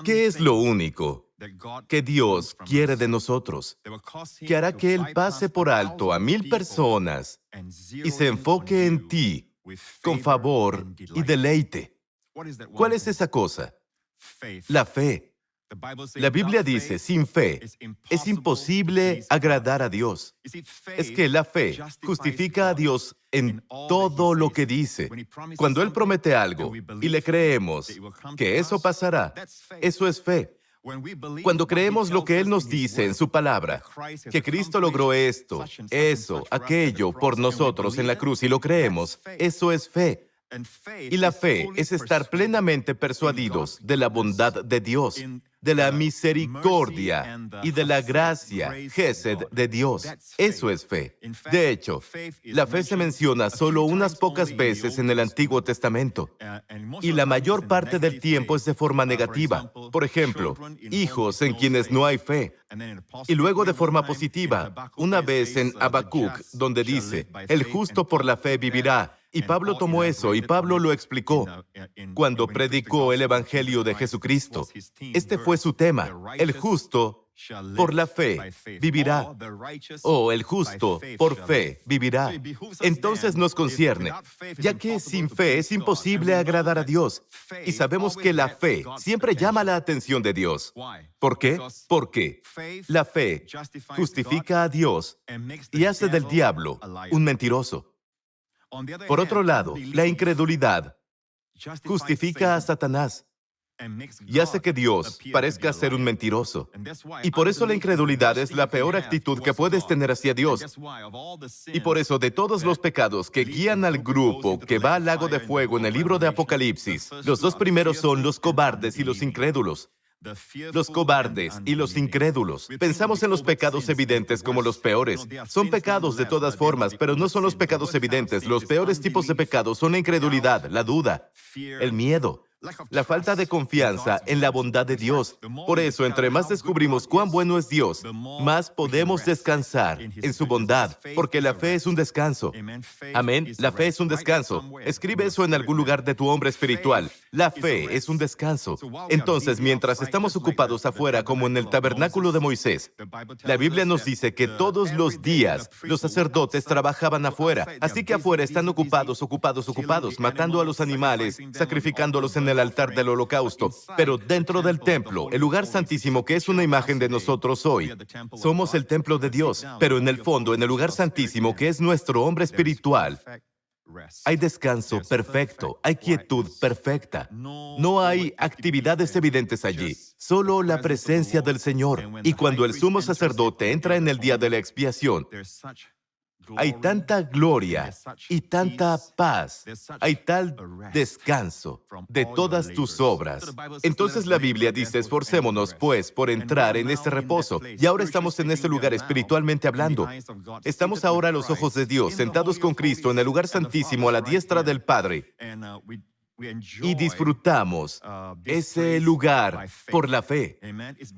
¿Qué es lo único que Dios quiere de nosotros, que hará que Él pase por alto a 1000 personas y se enfoque en ti con favor y deleite? ¿Cuál es esa cosa? La fe. La Biblia dice, sin fe es imposible agradar a Dios. Es que la fe justifica a Dios en todo lo que dice. Cuando Él promete algo y le creemos que eso pasará, eso es fe. Cuando creemos lo que Él nos dice en su palabra, que Cristo logró esto, eso, aquello por nosotros en la cruz y lo creemos, eso es fe. Y la fe es estar plenamente persuadidos de la bondad de Dios, de la misericordia y de la gracia, Gesed de Dios. Eso es fe. De hecho, la fe se menciona solo unas pocas veces en el Antiguo Testamento. Y la mayor parte del tiempo es de forma negativa. Por ejemplo, hijos en quienes no hay fe. Y luego de forma positiva, una vez en Habacuc, donde dice, el justo por la fe vivirá. Y Pablo tomó eso y Pablo lo explicó cuando predicó el Evangelio de Jesucristo. Este fue su tema. El justo por la fe vivirá. O el justo por fe vivirá. Entonces nos concierne, ya que sin fe es imposible agradar a Dios. Y sabemos que la fe siempre llama la atención de Dios. ¿Por qué? Porque la fe justifica a Dios y hace del diablo un mentiroso. Por otro lado, la incredulidad justifica a Satanás y hace que Dios parezca ser un mentiroso. Y por eso la incredulidad es la peor actitud que puedes tener hacia Dios. Y por eso de todos los pecados que guían al grupo que va al lago de fuego en el libro de Apocalipsis, los dos primeros son los cobardes y los incrédulos. Los cobardes y los incrédulos. Pensamos en los pecados evidentes como los peores. Son pecados de todas formas, pero no son los pecados evidentes. Los peores tipos de pecados son la incredulidad, la duda, el miedo, la falta de confianza en la bondad de Dios. Por eso, entre más descubrimos cuán bueno es Dios, más podemos descansar en su bondad, porque la fe es un descanso. Amén. La fe es un descanso. Escribe eso en algún lugar de tu hombre espiritual. La fe es un descanso. Entonces, mientras estamos ocupados afuera, como en el tabernáculo de Moisés, la Biblia nos dice que todos los días los sacerdotes trabajaban afuera. Así que afuera están ocupados, matando a los animales, sacrificándolos en el altar del holocausto. Pero dentro del templo, el lugar santísimo que es una imagen de nosotros hoy, somos el templo de Dios. Pero en el fondo, en el lugar santísimo que es nuestro hombre espiritual, hay descanso perfecto, hay quietud perfecta. No hay actividades evidentes allí, solo la presencia del Señor. Y cuando el sumo sacerdote entra en el día de la expiación, hay tanta gloria y tanta paz, hay tal descanso de todas tus obras. Entonces la Biblia dice, esforcémonos pues por entrar en este reposo. Y ahora estamos en este lugar espiritualmente hablando. Estamos ahora a los ojos de Dios, sentados con Cristo en el lugar santísimo a la diestra del Padre. Y disfrutamos ese lugar por la fe.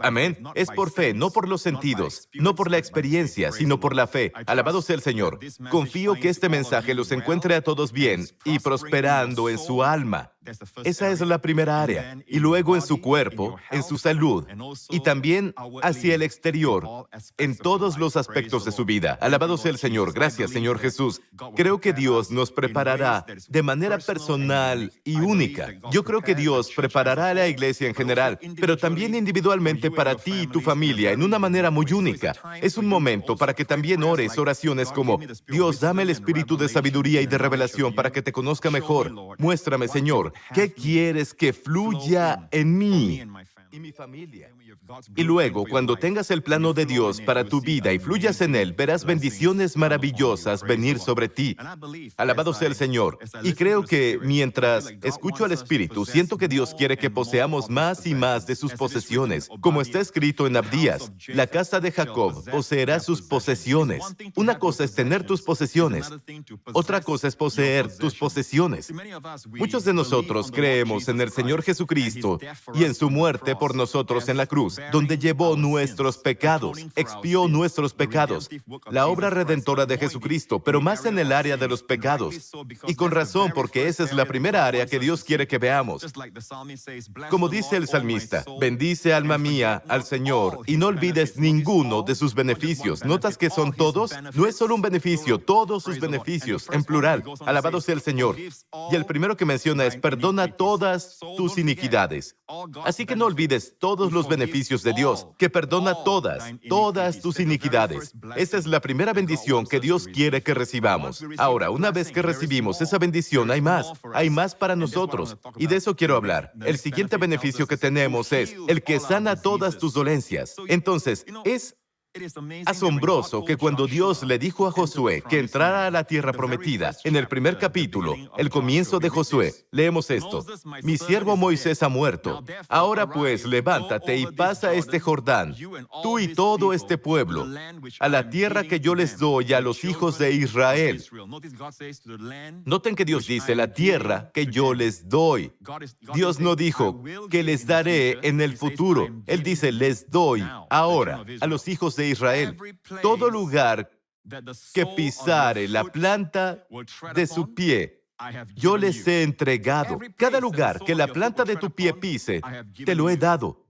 Amén. Es por fe, no por los sentidos, no por la experiencia, sino por la fe. Alabado sea el Señor. Confío que este mensaje los encuentre a todos bien y prosperando en su alma. Esa es la primera área. Y luego en su cuerpo, en su salud, y también hacia el exterior, en todos los aspectos de su vida. Alabado sea el Señor. Gracias, Señor Jesús. Creo que Dios nos preparará de manera personal y única. Yo creo que Dios preparará a la iglesia en general, pero también individualmente para ti y tu familia en una manera muy única. Es un momento para que también ores oraciones como, Dios, dame el espíritu de sabiduría y de revelación para que te conozca mejor. Muéstrame, Señor, ¿qué quieres que fluya en mí y mi familia? Y luego, cuando tengas el plano de Dios para tu vida y fluyas en él, verás bendiciones maravillosas venir sobre ti. Alabado sea el Señor. Y creo que mientras escucho al Espíritu, siento que Dios quiere que poseamos más y más de sus posesiones. Como está escrito en Abdías, la casa de Jacob poseerá sus posesiones. Una cosa es tener tus posesiones. Otra cosa es poseer tus posesiones. Muchos de nosotros creemos en el Señor Jesucristo y en su muerte por nosotros en la cruz, donde llevó nuestros pecados, expió nuestros pecados. La obra redentora de Jesucristo, pero más en el área de los pecados. Y con razón, porque esa es la primera área que Dios quiere que veamos. Como dice el salmista, bendice alma mía al Señor y no olvides ninguno de sus beneficios. ¿Notas que son todos? No es solo un beneficio, todos sus beneficios, en plural. Alabado sea el Señor. Y el primero que menciona es, perdona todas tus iniquidades. Así que no olvides todos los beneficios de Dios, que perdona todas tus iniquidades. Esa es la primera bendición que Dios quiere que recibamos. Ahora, una vez que recibimos esa bendición, hay más para nosotros. Y de eso quiero hablar. El siguiente beneficio que tenemos es el que sana todas tus dolencias. Entonces, es asombroso que cuando Dios le dijo a Josué que entrara a la tierra prometida, en el primer capítulo, el comienzo de Josué, leemos esto: mi siervo Moisés ha muerto. Ahora pues, levántate y pasa este Jordán, tú y todo este pueblo, a la tierra que yo les doy a los hijos de Israel. Noten que Dios dice, la tierra que yo les doy. Dios no dijo que les daré en el futuro. Él dice, les doy ahora a los hijos de Israel. Todo lugar que pisare la planta de su pie, yo les he entregado. Cada lugar que la planta de tu pie pise, te lo he dado.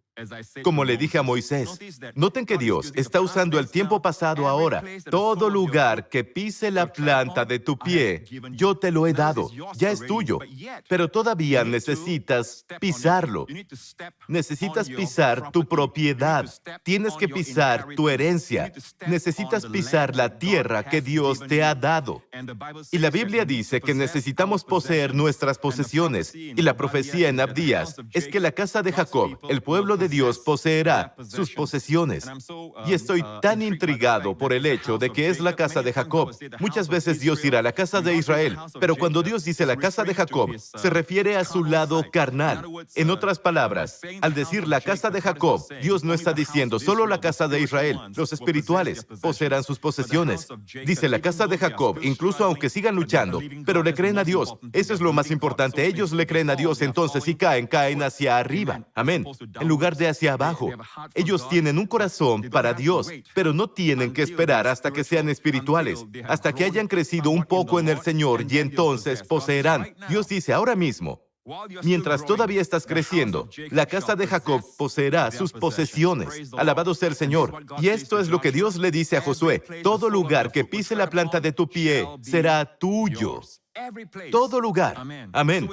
Como le dije a Moisés, noten que Dios está usando el tiempo pasado ahora. Todo lugar que pise la planta de tu pie, yo te lo he dado. Ya es tuyo. Pero todavía necesitas pisarlo. Necesitas pisar tu propiedad. Tienes que pisar tu herencia. Necesitas pisar la tierra que Dios te ha dado. Y la Biblia dice que necesitamos poseer nuestras posesiones. Y la profecía en Abdías es que la casa de Jacob, el pueblo de Dios, poseerá sus posesiones. Y estoy tan intrigado por el hecho de que es la casa de Jacob. Muchas veces Dios dirá la casa de Israel, pero cuando Dios dice la casa de Jacob, se refiere a su lado carnal. En otras palabras, al decir la casa de Jacob, Dios no está diciendo solo la casa de Israel. Los espirituales poseerán sus posesiones. Dice la casa de Jacob, incluso aunque sigan luchando, pero le creen a Dios. Eso es lo más importante. Ellos le creen a Dios, entonces si caen hacia arriba. Amén. En lugar de hacia abajo. Ellos tienen un corazón para Dios, pero no tienen que esperar hasta que sean espirituales, hasta que hayan crecido un poco en el Señor y entonces poseerán. Dios dice ahora mismo, mientras todavía estás creciendo, la casa de Jacob poseerá sus posesiones. Alabado sea el Señor. Y esto es lo que Dios le dice a Josué: todo lugar que pise la planta de tu pie será tuyo. Todo lugar. Amén.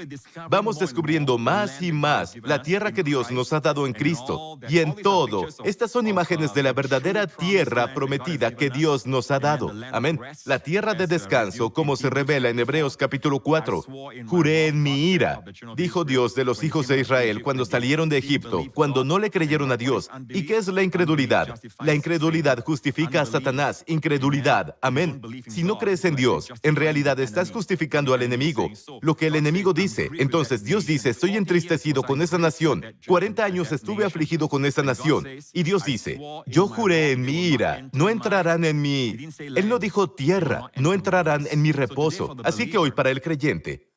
Vamos descubriendo más y más la tierra que Dios nos ha dado en Cristo. Y en todo, estas son imágenes de la verdadera tierra prometida que Dios nos ha dado. Amén. La tierra de descanso, como se revela en Hebreos capítulo 4. Juré en mi ira, dijo Dios de los hijos de Israel cuando salieron de Egipto, cuando no le creyeron a Dios. ¿Y qué es la incredulidad? La incredulidad justifica a Satanás. Incredulidad. Amén. Si no crees en Dios, en realidad estás justificando al enemigo, lo que el enemigo dice. Entonces Dios dice, estoy entristecido con esa nación. 40 años estuve afligido con esa nación. Y Dios dice, yo juré en mi ira, no entrarán en mi... Él no dijo tierra, no entrarán en mi reposo. Así que hoy para el creyente,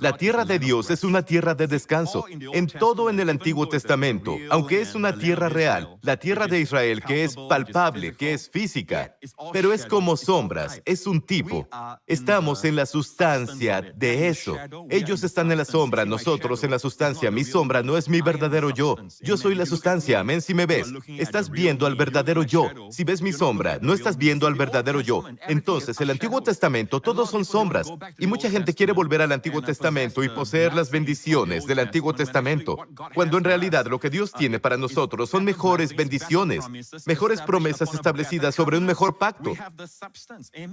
la tierra de Dios es una tierra de descanso. En todo en el Antiguo Testamento, aunque es una tierra real, la tierra de Israel que es palpable, que es física, pero es como sombras, es un tipo. Estamos en la sustancia de eso. Ellos están en la sombra, nosotros en la sustancia. Mi sombra no es mi verdadero yo. Yo soy la sustancia. Amén. Si me ves, estás viendo al verdadero yo. Si ves mi sombra, no estás viendo al verdadero yo. Entonces, el Antiguo Testamento, todos son sombras. Y mucha gente quiere volver al Antiguo Testamento y poseer las bendiciones del Antiguo Testamento, cuando en realidad lo que Dios tiene para nosotros son mejores bendiciones, mejores promesas establecidas sobre un mejor pacto.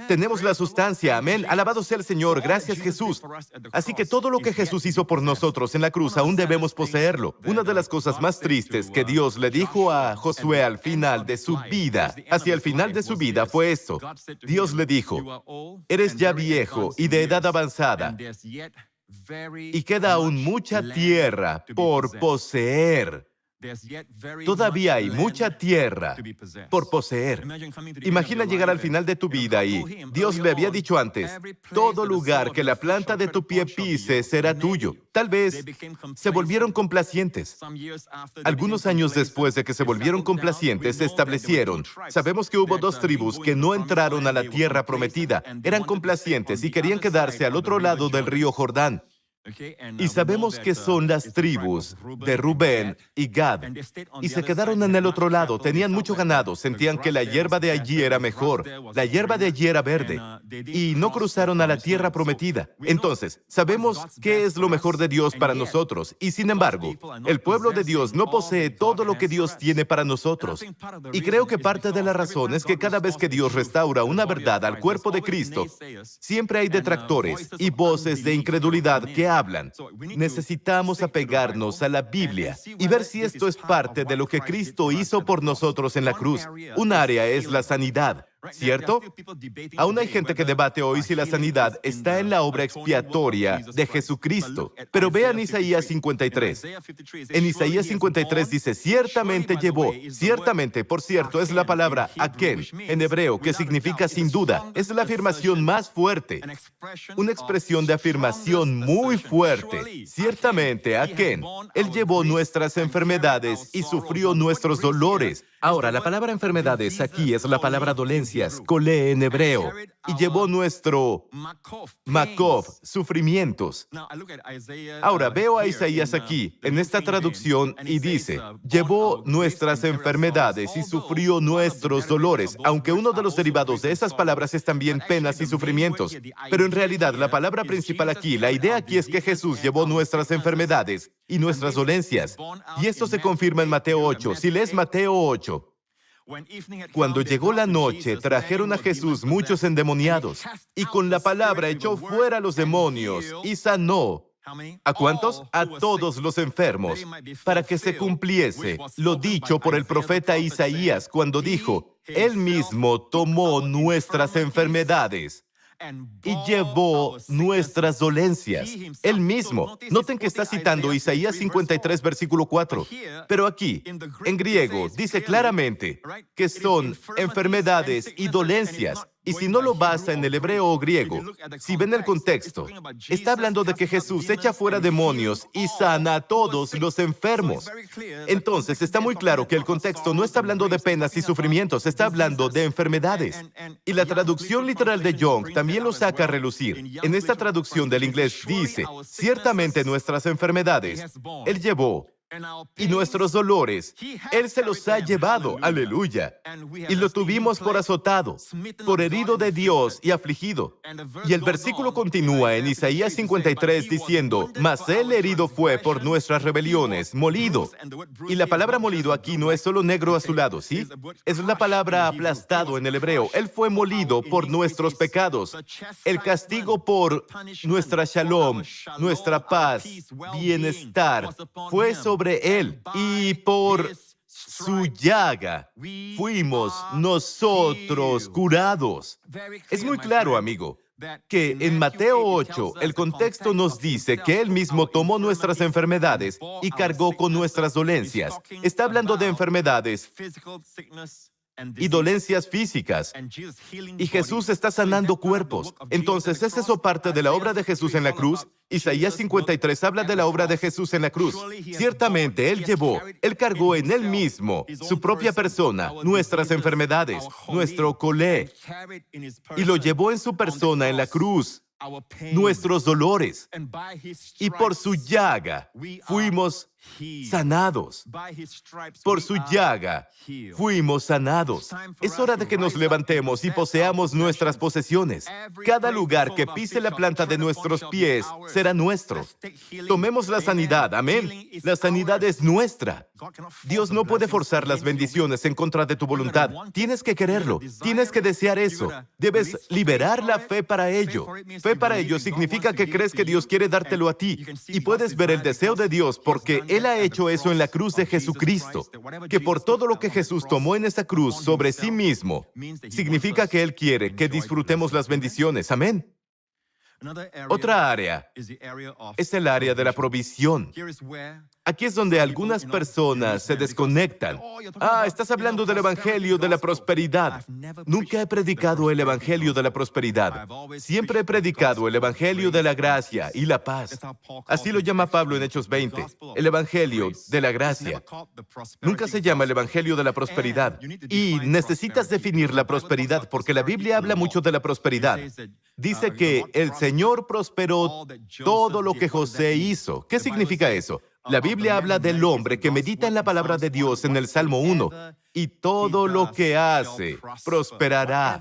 Tenemos la sustancia. Amén. Alabado sea el Señor. Gracias, Jesús. Así que todo lo que Jesús hizo por nosotros en la cruz aún debemos poseerlo. Una de las cosas más tristes que Dios le dijo a Josué al final de su vida, hacia el final de su vida, fue esto. Dios le dijo, eres ya viejo y de edad avanzada, y queda aún mucha tierra por poseer. Todavía hay mucha tierra por poseer. Imagina llegar al final de tu vida y Dios le había dicho antes, todo lugar que la planta de tu pie pise será tuyo. Tal vez se volvieron complacientes. Algunos años después de que se volvieron complacientes, se establecieron. Sabemos que hubo dos tribus que no entraron a la tierra prometida. Eran complacientes y querían quedarse al otro lado del río Jordán. Y sabemos que son las tribus de Rubén y Gad. Y se quedaron en el otro lado, tenían mucho ganado, sentían que la hierba de allí era mejor, la hierba de allí era verde, y no cruzaron a la tierra prometida. Entonces, sabemos qué es lo mejor de Dios para nosotros, y sin embargo, el pueblo de Dios no posee todo lo que Dios tiene para nosotros. Y creo que parte de la razón es que cada vez que Dios restaura una verdad al cuerpo de Cristo, siempre hay detractores y voces de incredulidad que hablan. Necesitamos apegarnos a la Biblia y ver si esto es parte de lo que Cristo hizo por nosotros en la cruz. Un área es la sanidad, ¿cierto? Aún hay gente que debate hoy si la sanidad está en la obra expiatoria de Jesucristo. Pero vean Isaías 53. En Isaías 53 dice, ciertamente llevó, ciertamente, por cierto, es la palabra aken, en hebreo, que significa sin duda. Es la afirmación más fuerte. Una expresión de afirmación muy fuerte. Ciertamente, aken, Él llevó nuestras enfermedades y sufrió nuestros dolores. Ahora, la palabra enfermedades aquí es la palabra dolencias, kolé en hebreo, y llevó nuestro makov, sufrimientos. Ahora, veo a Isaías aquí, en esta traducción, y dice, llevó nuestras enfermedades y sufrió nuestros dolores, aunque uno de los derivados de esas palabras es también penas y sufrimientos. Pero en realidad, la palabra principal aquí, la idea aquí es que Jesús llevó nuestras enfermedades y nuestras dolencias. Y esto se confirma en Mateo 8. Si lees Mateo 8, cuando llegó la noche, trajeron a Jesús muchos endemoniados, y con la palabra echó fuera a los demonios y sanó. ¿A cuántos? A todos los enfermos, para que se cumpliese lo dicho por el profeta Isaías cuando dijo, Él mismo tomó nuestras enfermedades y llevó nuestras dolencias. Él mismo. Noten que está citando Isaías 53, versículo 4. Pero aquí, en griego, dice claramente que son enfermedades y dolencias. Y si no lo basa en el hebreo o griego, si ven el contexto, está hablando de que Jesús echa fuera demonios y sana a todos los enfermos. Entonces, está muy claro que el contexto no está hablando de penas y sufrimientos, está hablando de enfermedades. Y la traducción literal de Young también lo saca a relucir. En esta traducción del inglés dice, ciertamente nuestras enfermedades, Él llevó, y nuestros dolores, Él se los ha llevado, aleluya, y lo tuvimos por azotado, por herido de Dios y afligido. Y el versículo continúa en Isaías 53 diciendo, mas Él herido fue por nuestras rebeliones, molido. Y la palabra molido aquí no es solo negro azulado, ¿sí? Es la palabra aplastado en el hebreo. Él fue molido por nuestros pecados. El castigo por nuestra shalom, nuestra paz, bienestar, fue sobre Él, y por su llaga fuimos nosotros curados. Es muy claro, amigo, que en Mateo 8 el contexto nos dice que Él mismo tomó nuestras enfermedades y cargó con nuestras dolencias. Está hablando de enfermedades y dolencias físicas. Y Jesús está sanando cuerpos. Entonces, ¿es eso parte de la obra de Jesús en la cruz? Isaías 53 habla de la obra de Jesús en la cruz. Ciertamente, Él llevó, Él cargó en Él mismo, su propia persona, nuestras enfermedades, nuestro kolé, y lo llevó en su persona en la cruz, nuestros dolores. Y por su llaga fuimos sanados. Por su llaga fuimos sanados. Es hora de que nos levantemos y poseamos nuestras posesiones. Cada lugar que pise la planta de nuestros pies será nuestro. Tomemos la sanidad, amén. La sanidad es nuestra. Dios no puede forzar las bendiciones en contra de tu voluntad. Tienes que quererlo. Tienes que desear eso. Debes liberar la fe para ello. Fe para ello significa que crees que Dios quiere dártelo a ti. Y puedes ver el deseo de Dios porque Él ha hecho eso en la cruz de Jesucristo, que por todo lo que Jesús tomó en esa cruz sobre sí mismo, significa que Él quiere que disfrutemos las bendiciones. Amén. Otra área es el área de la provisión. Aquí es donde algunas personas se desconectan. Estás hablando del Evangelio de la prosperidad. Nunca he predicado el Evangelio de la prosperidad. Siempre he predicado el Evangelio de la gracia y la paz. Así lo llama Pablo en Hechos 20. El Evangelio de la gracia. Nunca se llama el Evangelio de la prosperidad. Y necesitas definir la prosperidad porque la Biblia habla mucho de la prosperidad. Dice que el Señor prosperó todo lo que José hizo. ¿Qué significa eso? La Biblia habla del hombre que medita en la palabra de Dios en el Salmo 1. Y todo lo que hace prosperará.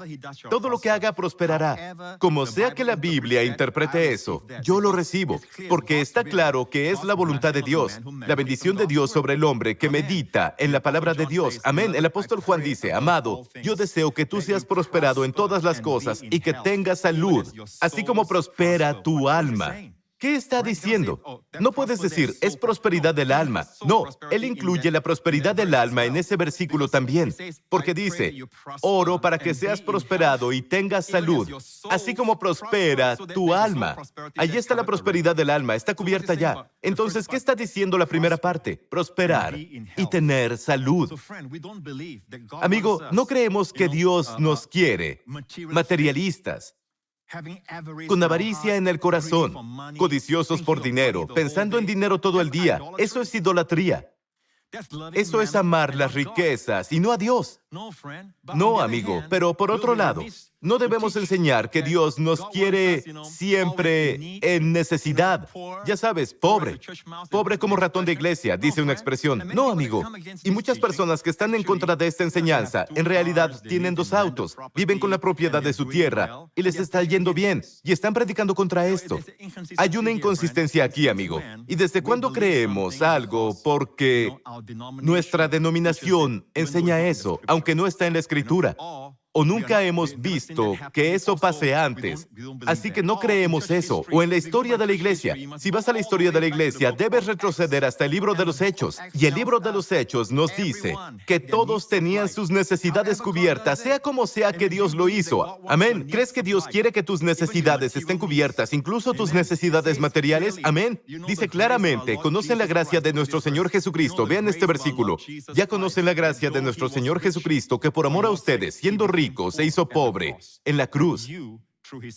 Todo lo que haga prosperará. Como sea que la Biblia interprete eso, yo lo recibo, porque está claro que es la voluntad de Dios, la bendición de Dios sobre el hombre que medita en la palabra de Dios. Amén. El apóstol Juan dice, amado, yo deseo que tú seas prosperado en todas las cosas y que tengas salud, así como prospera tu alma. ¿Qué está diciendo? No puedes decir, es prosperidad del alma. No, él incluye la prosperidad del alma en ese versículo también, porque dice, oro para que seas prosperado y tengas salud, así como prospera tu alma. Allí está la prosperidad del alma, está cubierta ya. Entonces, ¿qué está diciendo la primera parte? Prosperar y tener salud. Amigo, no creemos que Dios nos quiere materialistas, con avaricia en el corazón, codiciosos por dinero, pensando en dinero todo el día. Eso es idolatría. Eso es amar las riquezas y no a Dios. No, amigo, pero por otro lado, no debemos enseñar que Dios nos quiere siempre en necesidad. Ya sabes, pobre. Pobre como ratón de iglesia, dice una expresión. No, amigo. Y muchas personas que están en contra de esta enseñanza, en realidad tienen 2 autos, viven con la propiedad de su tierra y les está yendo bien y están predicando contra esto. Hay una inconsistencia aquí, amigo. ¿Y desde cuándo creemos algo porque nuestra denominación enseña eso, aunque no está en la Escritura? O nunca hemos visto que eso pase antes. Así que no creemos eso. O en la historia de la iglesia. Si vas a la historia de la iglesia, debes retroceder hasta el libro de los Hechos. Y el libro de los Hechos nos dice que todos tenían sus necesidades cubiertas, sea como sea que Dios lo hizo. Amén. ¿Crees que Dios quiere que tus necesidades estén cubiertas, incluso tus necesidades materiales? Amén. Dice claramente, conocen la gracia de nuestro Señor Jesucristo. Vean este versículo. Ya conocen la gracia de nuestro Señor Jesucristo, que por amor a ustedes, siendo ricos, se hizo pobre en la cruz,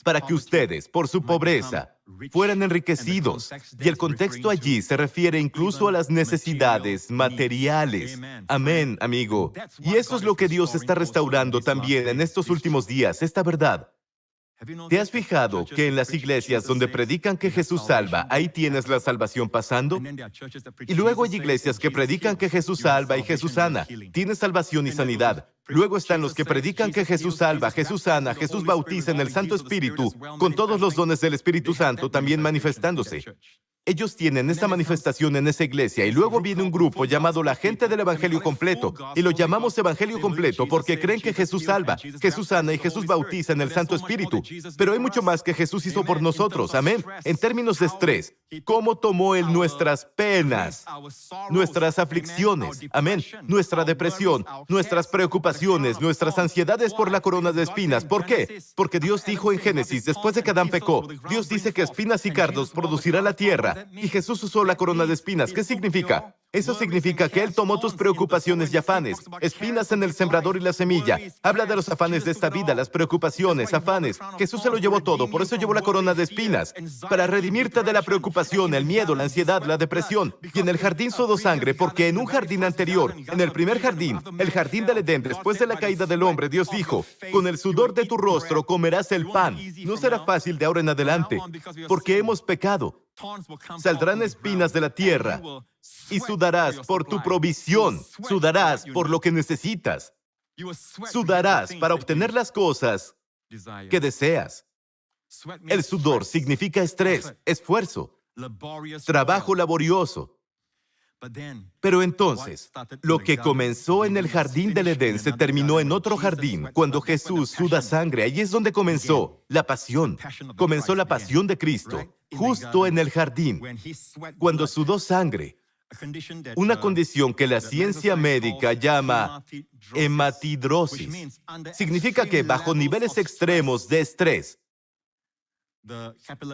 para que ustedes, por su pobreza, fueran enriquecidos. Y el contexto allí se refiere incluso a las necesidades materiales. Amén, amigo. Y eso es lo que Dios está restaurando también en estos últimos días, esta verdad. ¿Te has fijado que en las iglesias donde predican que Jesús salva, ahí tienes la salvación pasando? Y luego hay iglesias que predican que Jesús salva y Jesús sana. Tienes salvación y sanidad. Luego están los que predican que Jesús salva, Jesús sana, Jesús bautiza en el Santo Espíritu, con todos los dones del Espíritu Santo también manifestándose. Ellos tienen esa manifestación en esa iglesia y luego viene un grupo llamado la gente del Evangelio completo y lo llamamos Evangelio completo porque creen que Jesús salva, Jesús sana y Jesús bautiza en el Santo Espíritu. Pero hay mucho más que Jesús hizo por nosotros, amén. En términos de estrés, ¿cómo tomó Él nuestras penas, nuestras aflicciones, amén, nuestra depresión, nuestras preocupaciones, nuestras ansiedades por la corona de espinas? ¿Por qué? Porque Dios dijo en Génesis, después de que Adán pecó, Dios dice que espinas y cardos producirá la tierra. Y Jesús usó la corona de espinas. ¿Qué significa? Eso significa que Él tomó tus preocupaciones y afanes, espinas en el sembrador y la semilla. Habla de los afanes de esta vida, las preocupaciones, afanes. Jesús se lo llevó todo, por eso llevó la corona de espinas, para redimirte de la preocupación, el miedo, la ansiedad, la depresión. Y en el jardín sudó sangre, porque en un jardín anterior, en el primer jardín, el jardín del Edén, después de la caída del hombre, Dios dijo, con el sudor de tu rostro comerás el pan. No será fácil de ahora en adelante, porque hemos pecado. Saldrán espinas de la tierra y sudarás por tu provisión, sudarás por lo que necesitas, sudarás para obtener las cosas que deseas. El sudor significa estrés, esfuerzo, trabajo laborioso. Pero entonces, lo que comenzó en el jardín del Edén se terminó en otro jardín, cuando Jesús suda sangre. Ahí es donde comenzó la pasión. Comenzó la pasión de Cristo, justo en el jardín, cuando sudó sangre. Una condición que la ciencia médica llama hematidrosis. Significa que bajo niveles extremos de estrés,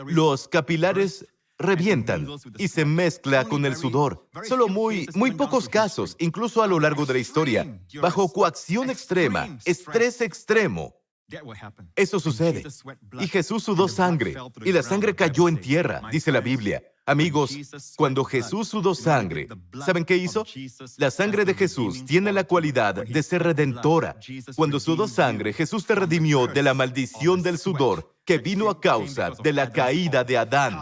los capilares revientan y se mezcla con el sudor. Solo muy pocos casos, incluso a lo largo de la historia, bajo coacción extrema, estrés extremo, eso sucede. Y Jesús sudó sangre, y la sangre cayó en tierra, dice la Biblia. Amigos, cuando Jesús sudó sangre, ¿saben qué hizo? La sangre de Jesús tiene la cualidad de ser redentora. Cuando sudó sangre, Jesús te redimió de la maldición del sudor que vino a causa de la caída de Adán.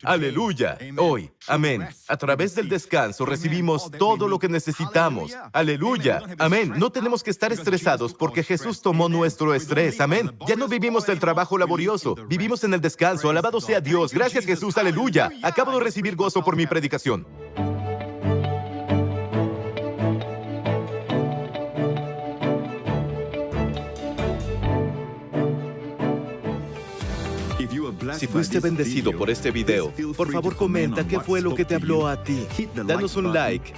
Aleluya. Hoy, amén. A través del descanso recibimos todo lo que necesitamos. Aleluya. Amén. No tenemos que estar estresados porque Jesús tomó nuestro estrés. Amén. Ya no vivimos del trabajo laborioso. Vivimos en el descanso. Alabado sea Dios. Gracias, Jesús. Aleluya. Acabo de recibir gozo por mi predicación. Si fuiste bendecido por este video, por favor comenta qué fue lo que te habló a ti. Danos un like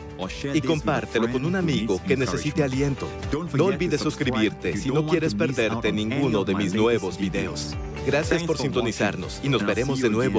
y compártelo con un amigo que necesite aliento. No olvides suscribirte si no quieres perderte ninguno de mis nuevos videos. Gracias por sintonizarnos y nos veremos de nuevo.